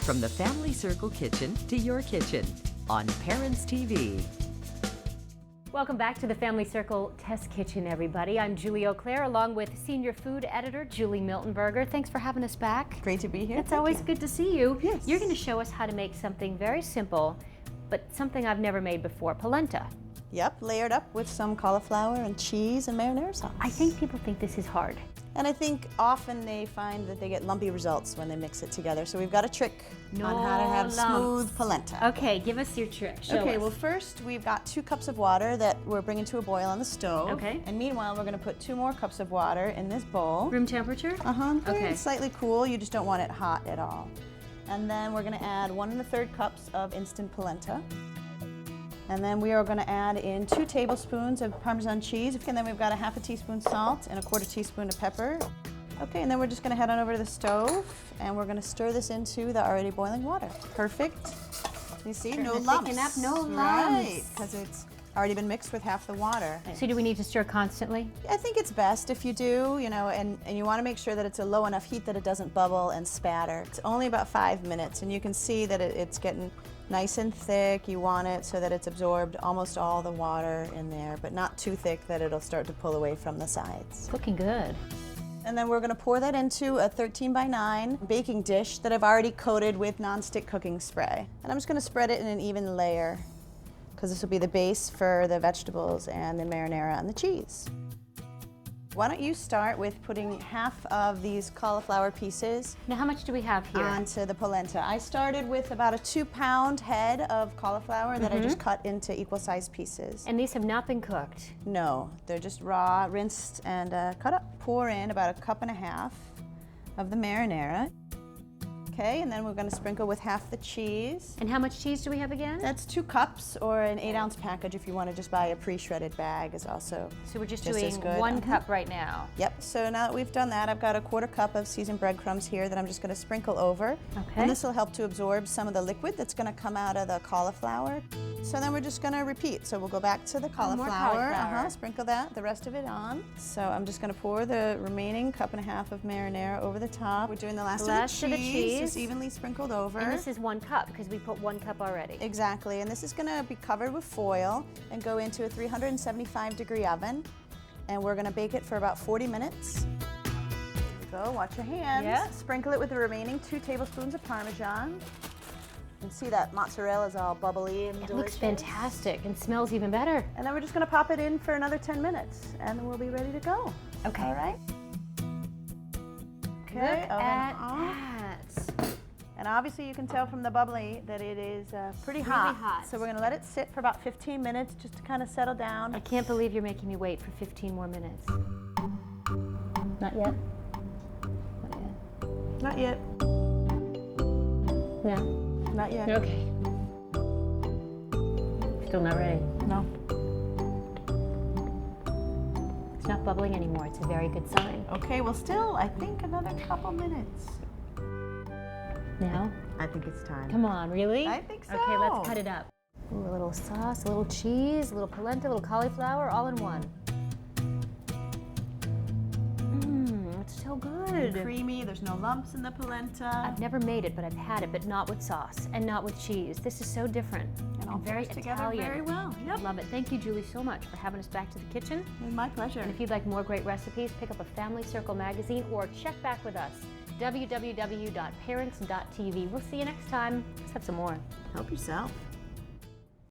From the Family Circle kitchen to your kitchen on Parents TV. Welcome back to the Family Circle Test Kitchen, everybody. I'm Juli Auclair, along with Senior Food Editor Julie Miltenberger. Thanks for having us back. Great to be here. It's always good to see you. Yes. You're going to show us how to make something very simple, but something I've never made before, polenta. Yep, layered up with some cauliflower and cheese and marinara sauce. I think people think this is hard. And I think often they find that they get lumpy results when they mix it together. So we've got a trick on how to have smooth polenta. Okay, give us your trick. Show us. Well first we've got 2 cups of water that we're bringing to a boil on the stove. Okay. And meanwhile we're going to put 2 more cups of water in this bowl. Room temperature? Okay. Slightly cool, you just don't want it hot at all. And then we're going to add 1 1/3 cups of instant polenta. And then we are going to add in 2 tablespoons of Parmesan cheese. And then we've got a 1/2 teaspoon salt and a 1/4 teaspoon of pepper. Okay, and then we're just going to head on over to the stove and we're going to stir this into the already boiling water. Perfect. You see, no lumps. Thicken up, no lumps. Right, because it's already been mixed with half the water. So do we need to stir constantly? I think it's best if you do, and you want to make sure that it's a low enough heat that it doesn't bubble and spatter. It's only about 5 minutes and you can see that it's getting nice and thick. You want it so that it's absorbed almost all the water in there, but not too thick that it'll start to pull away from the sides. It's looking good. And then we're going to pour that into a 13x9 baking dish that I've already coated with nonstick cooking spray. And I'm just going to spread it in an even layer because this will be the base for the vegetables and the marinara and the cheese. Why don't you start with putting half of these cauliflower pieces Now how much do we have here? onto the polenta. I started with about a 2-pound head of cauliflower that I just cut into equal-sized pieces. And these have not been cooked. No, they're just raw, rinsed, and cut up. Pour in about 1.5 cups of the marinara. Okay, and then we're going to sprinkle with half the cheese. And how much cheese do we have again? That's 2 cups or an 8-ounce package if you want to just buy a pre-shredded bag is also So we're just just doing as good. 1 cup right now. Yep, so now that we've done that, I've got a 1/4 cup of seasoned breadcrumbs here that I'm just going to sprinkle over. Okay. And this will help to absorb some of the liquid that's going to come out of the cauliflower. So then we're just going to repeat. So we'll go back to the more cauliflower. cauliflower. Sprinkle the rest of it on. So I'm just going to pour the remaining 1.5 cups of marinara over the top. We're doing the last of the cheese, just evenly sprinkled over. And this is 1 cup because we put 1 cup already. Exactly, and this is going to be covered with foil and go into a 375-degree oven. And we're going to bake it for about 40 minutes. There you go, watch your hands. Yeah. Sprinkle it with the remaining 2 tablespoons of Parmesan. You can see that mozzarella is all bubbly and It delicious. looks fantastic and smells even better. And then we're just going to pop it in for another 10 minutes and then we'll be ready to go. Okay. All right? Look Okay, oven at on. that. And obviously you can tell from the bubbly that it is pretty Really hot. hot. So we're going to let it sit for about 15 minutes just to kind of settle down. I can't believe you're making me wait for 15 more minutes. Not yet. Not yet. Not yet. Yeah. Not yet. Okay. Still not ready. No. It's not bubbling anymore. It's a very good sign. Okay, well still, I think another couple minutes. Now? I think it's time. Come on, really? I think so. Okay, let's cut it up. Ooh, a little sauce, a little cheese, a little polenta, a little cauliflower, all in one. It's so good. Creamy, there's no lumps in the polenta. I've never made it, but I've had it, but not with sauce and not with cheese. This is so different. And all very goes together Italian. very well. Yep. Love it. Thank you, Julie, so much for having us back to the kitchen. It was my pleasure. And if you'd like more great recipes, pick up a Family Circle magazine or check back with us. www.parents.tv. We'll see you next time. Let's have some more. Help yourself.